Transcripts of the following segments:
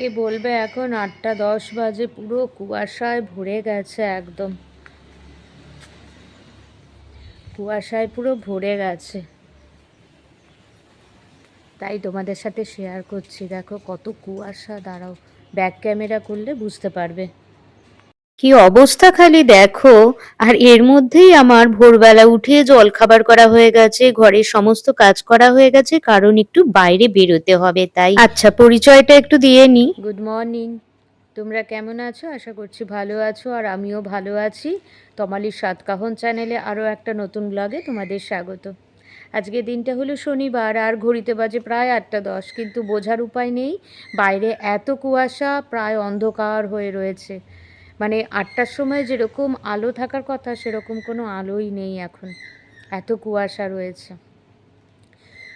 কে বলবে এখন 8টা 10 বাজে, পুরো কুয়াশায় ভরে গেছে, একদম কুয়াশায় পুরো ভরে গেছে। তাই তোমাদের সাথে শেয়ার করছি। দেখো কত কুয়াশা, দাঁড়াও ব্যাক ক্যামেরা করলে বুঝতে পারবে কি অবস্থা, খালি দেখো। আর এর মধ্যেই আমার ভোরবেলা উঠে জল খাবার করা হয়ে গেছে, ঘরের সমস্ত কাজ করা হয়ে গেছে, কারণ একটু বাইরে বেরোতে হবে তাই। আচ্ছা, পরিচয়টা একটু দিয়ে নি। গুড মর্নিং, তোমরা কেমন আছো? আশা করছি ভালো আছো, আর আমিও ভালো আছি। তমালির সাতকাহন চ্যানেলে আরও একটা নতুন ব্লগে তোমাদের স্বাগত। আজকে দিনটা হলো শনিবার, আর ঘড়িতে বাজে প্রায় 8টা 10, কিন্তু বোঝার উপায় নেই, বাইরে এত কুয়াশা, প্রায় অন্ধকার হয়ে রয়েছে। মানে 8টার সময় যেরকম আলো থাকার কথা সেরকম কোনো আলোই নেই এখন, এত কুয়াশা রয়েছে।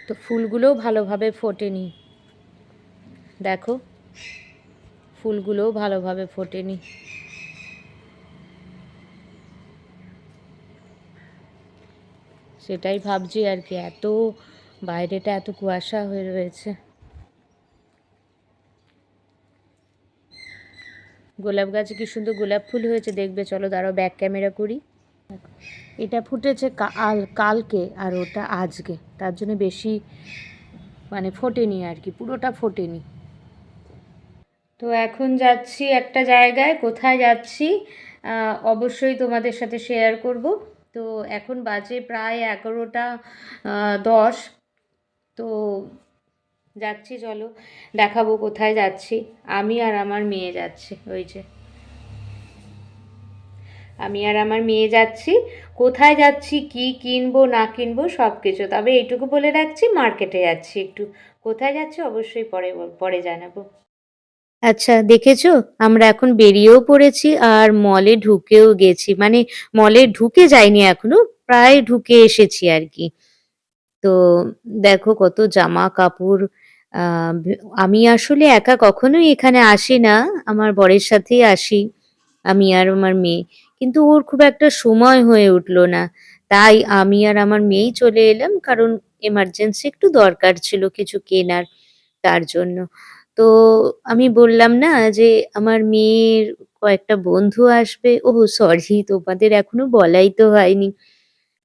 তো ফুলগুলোও ভালোভাবে ফোটেনি, দেখো ফুলগুলোও ভালোভাবে ফোটেনি। সেটাই ভাবছি আর কি, এত বাইরেটা এত কুয়াশা হয়ে রয়েছে। গোলাপ গাছে কি সুন্দর গোলাপ ফুল হয়েছে, দেখবে চলো, দাঁড়াও ব্যাক ক্যামেরা করি। এটা ফুটেছে কালকে, আর ওটা আজকে, তার জন্য বেশি মানে ফোটেনি আর কি, পুরোটা ফোটেনি। তো এখন যাচ্ছি একটা জায়গায়, কোথায় যাচ্ছি অবশ্যই তোমাদের সাথে শেয়ার করব। তো এখন বাজে প্রায় 11টা 10। তো যাচ্ছি, চলো দেখাবো কোথায় যাচ্ছি। আমি আর আমার মেয়ে যাচ্ছি, ওই যে আমি আর আমার মেয়ে যাচ্ছি। কোথায় যাচ্ছি, কি কিনবো না কিনবো সব কিছু, তবে এইটুকু বলে রাখছি, মার্কেটে যাচ্ছি একটু। কোথায় যাচ্ছি অবশ্যই পরে পরে জানাবো। আচ্ছা, দেখেছো, আমরা এখন বেরিয়েও পড়েছি আর মলে ঢুকেও গেছি, মানে মলে ঢুকে যাইনি এখনো, প্রায় ঢুকে এসেছি আর কি। তো দেখো কত জামা কাপড়। আমি আসলে একা কখনোই এখানে আসি না, আমার বরের সাথেই আসি, আমি আর আমার মেয়ে। কিন্তু ওর খুব একটা সময় হয়ে উঠলো না, তাই আমি আর আমার মেয়েই চলে এলাম, কারণ এমার্জেন্সি একটু দরকার ছিল কিছু কেনার, তার জন্য। তো আমি বললাম না যে আমার মেয়ের কয়েকটা বন্ধু আসবে। ওহ সরি, তোমাদের এখনো বলাই তো হয়নি।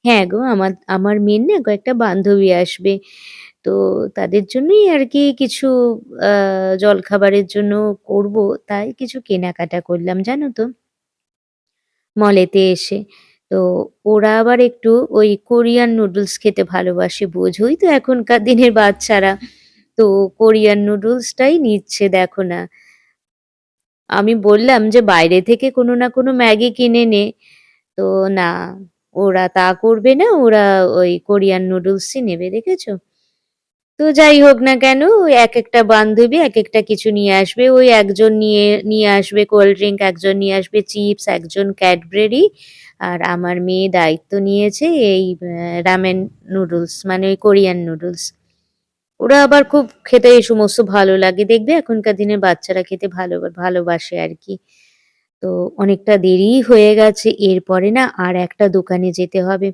হ্যাঁ গো, আমার আমার মেয়ের না কয়েকটা বান্ধবী আসবে। তো তাদের জন্যই আর কি কিছু জলখাবারের জন্য করব, তাই কিছু কেনাকাটা করলাম জানো তো মলেতে এসে। তো ওরা আবার একটু ওই কোরিয়ান নুডলস খেতে ভালোবাসে, বোঝোই তো এখনকার দিনের বাচ্চারা। তো কোরিয়ান নুডলসটাই নিচ্ছে, দেখো না। আমি বললাম যে বাইরে থেকে কোনো না কোনো ম্যাগি কিনে নে, তো না, ওরা তা করবে না, ওরা ওই কোরিয়ান নুডলসই নেবে, দেখেছো? তো যাই হোক না কেন, ওই এক-একটা বান্ধবী এক-একটা কিছু নিয়ে আসবে। ওই একজন নিয়ে নিয়ে আসবে কোল্ড ড্রিঙ্ক, একজন নিয়ে আসবে চিপস, একজন ক্যাডবেরি। আর আমার মেয়ে দায়িত্ব নিয়েছে এই রামেন নুডলস, মানে ওই কোরিয়ান নুডলস। ওরা আবার খুব খেতে এই সমস্ত ভালো লাগে, দেখবে এখনকার দিনের বাচ্চারা খেতে ভালোবাসে আর কি। তো অনেকটা দেরিই হয়ে গেছে, এরপরে না আর একটা দোকানে যেতে হবে।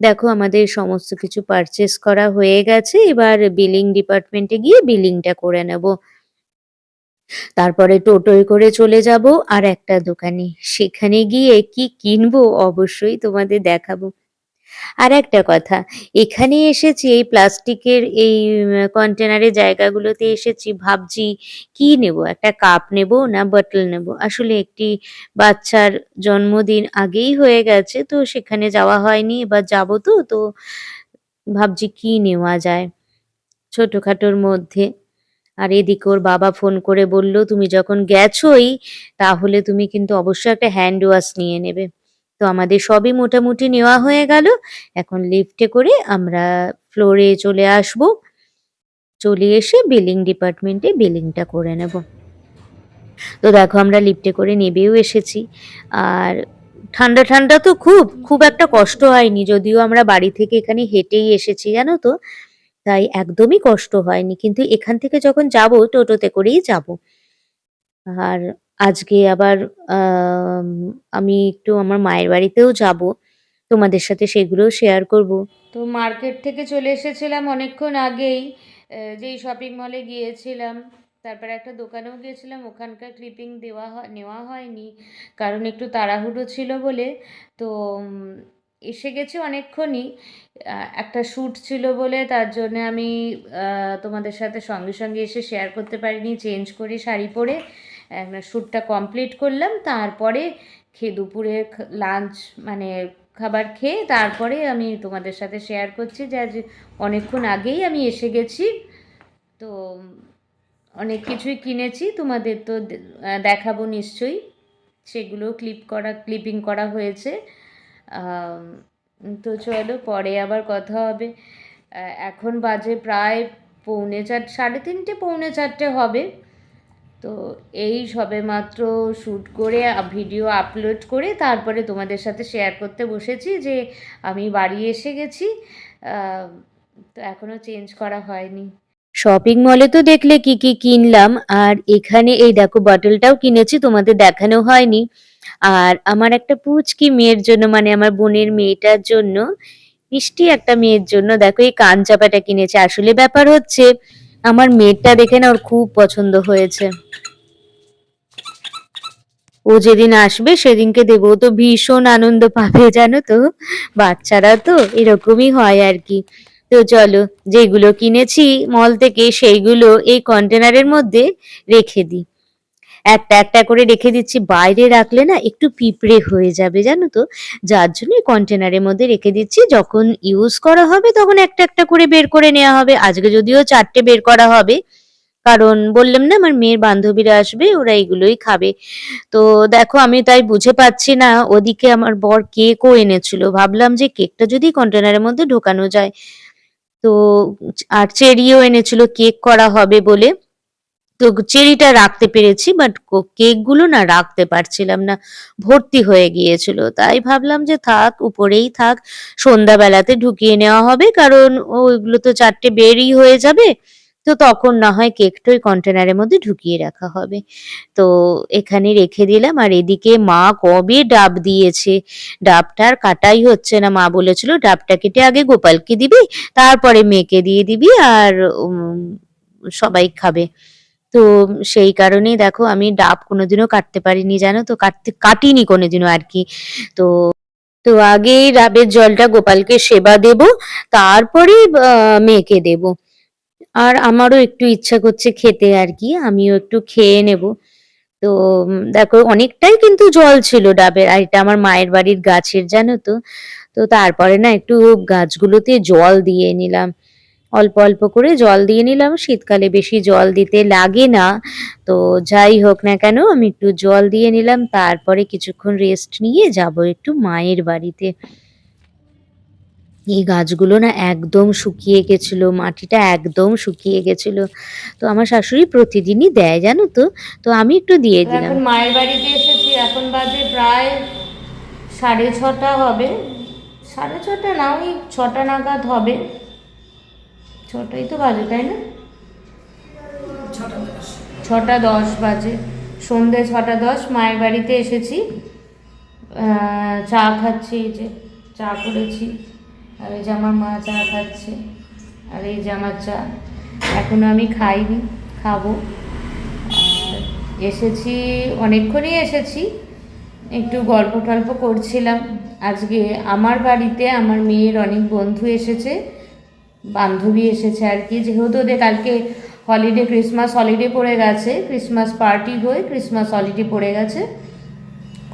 দেখো আমাদের সমস্ত কিছু পারচেজ করা হয়ে গেছে, এবার বিলিং ডিপার্টমেন্টে গিয়ে বিলিংটা করে নেব। তারপরে টোটোয় করে চলে যাব আর একটা দোকানে, সেখানে গিয়ে কি কিনবো অবশ্যই তোমাদের দেখাবো। আর একটা কথা, এখানে এসেছি এই প্লাস্টিকের এই কন্টেনারের জায়গাগুলোতে এসেছি, ভাবছি কি নেব, একটা কাপ নেব না বটল নেব। আসলে একটি বাচ্চার জন্মদিন আগেই হয়ে গেছে, তো সেখানে যাওয়া হয়নি, এবার যাবো। তো তো ভাবছি কি নেওয়া যায় ছোটখাটোর মধ্যে। আর এদিকে ওর বাবা ফোন করে বলল, তুমি যখন গেছোই তাহলে তুমি কিন্তু অবশ্যই একটা হ্যান্ড ওয়াশ নিয়ে নেবে। তো আমাদের সবই মোটামুটি নেওয়া হয়ে গেল। এখন লিফটে করে আমরা ফ্লোরে চলে আসব। চলে এসে বিলিং ডিপার্টমেন্টে বিলিংটা করে নেব। তো দেখো আমরা লিফটে করে নেবেও এসেছি। আর ঠান্ডা ঠান্ডা তো খুব একটা কষ্ট হয়নি, যদিও আমরা বাড়ি থেকে এখানে হেঁটেই এসেছি জানো তো, তাই একদমই কষ্ট হয়নি। কিন্তু এখান থেকে যখন যাব টোটোতে করেই যাব। আর আজকে আবার আম আমি একটু আমার মায়ের বাড়িতেও যাব। তোমাদের সাথে সেগুলোও শেয়ার করব। তো মার্কেট থেকে চলে এসেছিলাম অনেকক্ষণ আগেই, যেই শপিং মলে গিয়েছিলাম। তারপরে একটা দোকানেও গিয়েছিলাম, ওখানকার ক্লিপিং নেওয়া হয়নি, কারণ একটু তাড়াহুড়ো ছিল বলে। তো এসে গেছি অনেকক্ষণই। একটা শ্যুট ছিল বলে তার জন্যে আমি তোমাদের সাথে সঙ্গে সঙ্গে এসে শেয়ার করতে পারিনি। চেঞ্জ করে শাড়ি পরে শ্যুটটা কমপ্লিট করলাম, তারপরে দুপুরে লাঞ্চ মানে খাবার খেয়ে তারপরে আমি তোমাদের সাথে শেয়ার করছি যে আজ অনেকক্ষণ আগেই আমি এসে গেছি। তো অনেক কিছুই কিনেছি, তোমাদের তো দেখাবো নিশ্চয়ই, সেগুলো ক্লিপিং করা হয়েছে। তো চলো পরে আবার কথা হবে। এখন বাজে প্রায় 3:30 3:45 হবে। তো এই সবে মাত্র শ্যুট করে ভিডিও আপলোড করে তারপরে তোমাদের সাথে শেয়ার করতে বসেছি যে আমি বাড়ি এসে গেছি। তো এখনও চেঞ্জ করা হয়নি। শপিং মলে তো দেখলে কি কি কিনলাম, আর এখানে এই দেখো বটলটাও কিনেছি, তোমাদের দেখানো হয়নি। আর আমার একটা পুচকি মেয়ের জন্য, মানে আমার বোনের মেয়েটার জন্য, মিষ্টি একটা মেয়ের জন্য দেখো এই কান চাপাটা কিনেছে। আসলে ব্যাপার হচ্ছে আমার মেয়েটা দেখে না ওর খুব পছন্দ হয়েছে। ও যেদিন আসবে সেদিনকে দেবো, তো ভীষণ আনন্দ পাবে জানো তো, বাচ্চারা তো এরকমই হয় আর কি। তো চলো যেগুলো কিনেছি মল থেকে সেইগুলো এই কন্টেনারের মধ্যে রেখে দিই, একটা একটা করে রেখে দিচ্ছি। বাইরে রাখলে না একটু পিঁপড়ে হয়ে যাবে জানো তো, যার জন্য কন্টেনারের মধ্যে রেখে দিচ্ছি। যখন ইউজ করা হবে তখন একটা একটা করে বের করে নেওয়া হবে। আজকে যদিও 4টে বের করা হবে, কারণ বললাম না আমার মেয়ের বান্ধবীরা আসবে, ওরা এগুলোই খাবে। তো দেখো আমি তাই বুঝে পাচ্ছি না, ওদিকে আমার বর কেকও এনেছিল, ভাবলাম যে কেকটা যদি কন্টেনারের মধ্যে ঢোকানো যায়। তো আর চেরিও এনেছিল কেক করা হবে বলে। তো চেরিটা রাখতে পেরেছি, বাট কেকগুলো না রাখতে পারছিলাম না, ভর্তি হয়ে গিয়েছিল। তাই ভাবলাম যে থাক, উপরেই থাক, সন্ধ্যাবেলাতে ঢুকিয়ে নেওয়া হবে, কারণ ওইগুলো তো 4টে বেরই হয়ে যাবে। তো তখন না হয় কেকটা ওই কন্টেনারের মধ্যে ঢুকিয়ে রাখা হবে। তো এখানে রেখে দিলাম। আর এদিকে মা কবে ডাব দিয়েছে, ডাবটা আর কাটাই হচ্ছে না। মা বলেছিল ডাবটা কেটে আগে গোপালকে দিবি, তারপরে মেয়েকে দিয়ে দিবি, আর সবাই খাবে। তো সেই কারণেই দেখো আমি ডাব কোনোদিনও কাটতে পারিনি জানো তো, কাটিনি কোনোদিনও আর কি। তো তো আগে ডাবের জলটা গোপালকে সেবা দেব, তারপরে মেয়েকে দেব। আর আমারও একটু ইচ্ছা করছে খেতে আর কি, আমিও একটু খেয়ে নেব। তো দেখো অনেকটাই কিন্তু জল ছিল ডাবের, আর এটা আমার মায়ের বাড়ির গাছের জানো তো। তো তারপরে না একটু গাছগুলোতে জল দিয়ে নিলাম, অল্প অল্প করে জল দিয়ে নিলাম। শীতকালে বেশি জল দিতে লাগে না, তো যাই হোক না কেন আমি একটু জল দিয়ে নিলাম। তারপরে কিছুক্ষণ রেস্ট নিয়ে যাব একটু মায়ের বাড়িতে। এই গাছগুলো না একদম শুকিয়ে গেছিল, মাটিটা একদম শুকিয়ে গেছিল। তো আমার শাশুড়ি প্রতিদিনই দেয় জানো তো, তো আমি একটু দিয়ে দিলাম। এখন মায়ের বাড়িতে এসেছি, এখন বাজে প্রায় 6:30 হবে। 6:30 না, ওই 6টা নাগাদ হবে। 6টাই তো বাজে তাই না? 6:10 বাজে, সন্ধ্যে 6:10। মায়ের বাড়িতে এসেছি, চা খাচ্ছি, এই যে চা করেছি, আর এই যে আমার মা চা খাচ্ছে, আর এই যে আমার চা। এখনও আমি খাইনি, খাবো। আর এসেছি অনেকক্ষণই এসেছি, একটু গল্প টল্প করছিলাম। আজকে আমার বাড়িতে আমার মেয়ের অনেক বন্ধু এসেছে, বান্ধবী এসেছে আর কি, যেহেতু ওদের কালকে হলিডে, ক্রিসমাস হলিডে পড়ে গেছে, ক্রিসমাস পার্টি হয়ে ক্রিসমাস হলিডে পড়ে গেছে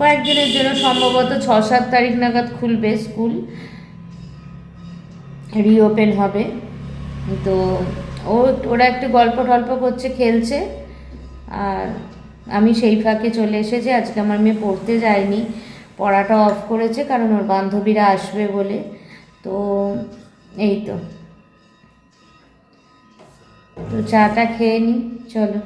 কয়েকদিনের জন্য, সম্ভবত 6-7 তারিখ নাগাদ খুলবে স্কুল, রিওপেন হবে। তো ওরা একটু গল্প টল্প করছে, খেলছে, আর আমি সেই ফাঁকে চলে এসেছি। আজকে আমার মেয়ে পড়তে যায়নি, পড়াটা অফ করেছে, কারণ ওর বান্ধবীরা আসবে বলে। তো এই তো চাটা খেয়ে নিই, চলো।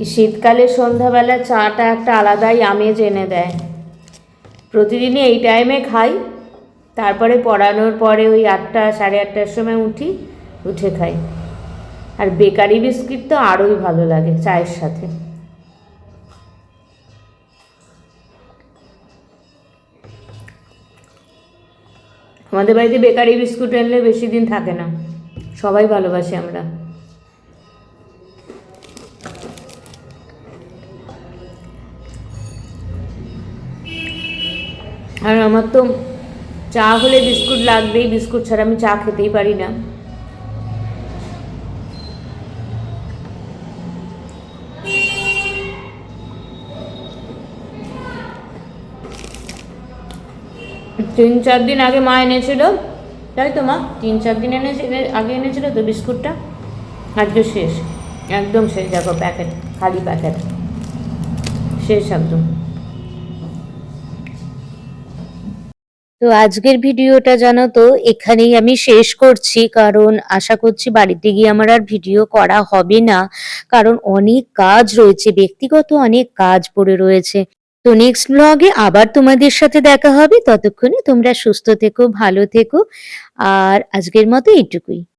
এই শীতকালে সন্ধ্যাবেলা চাটা একটা আলাদাই আমেজ এনে দেয়। প্রতিদিনই এই টাইমে খাই, তারপরে পড়ানোর পরে ওই 8টা 8:30টার সময় উঠে খাই। আর বেকারি বিস্কিট তো আরোই ভালো লাগে চায়ের সাথে। আমাদের বাড়িতে বেকারি বিস্কুট আনলে বেশি দিন থাকে না, সবাই ভালোবাসি আমরা। আর আমার তো চা হলে বিস্কুট লাগবেই, বিস্কুট ছাড়া আমি চা খেতেই পারি না। তিন চার দিন আগে মা এনেছিল, তাই তো মা 3-4 দিন আগে এনেছিল তো বিস্কুটটা, আজকে শেষ, একদম শেষ, দেখো প্যাকেট, খালি প্যাকেট শেষ একদম। তো আজকের ভিডিওটা জানো তো এখানেই আমি শেষ করছি, কারণ আশা করছি বাড়িতে গিয়ে আমার আর ভিডিও করা হবে না, কারণ অনেক কাজ রয়েছে, ব্যক্তিগত অনেক কাজ পড়ে রয়েছে। তো নেক্সট ব্লগে আবার তোমাদের সাথে দেখা হবে, ততক্ষণে তোমরা সুস্থ থেকো, ভালো থেকো, আর আজকের মতো এইটুকুই।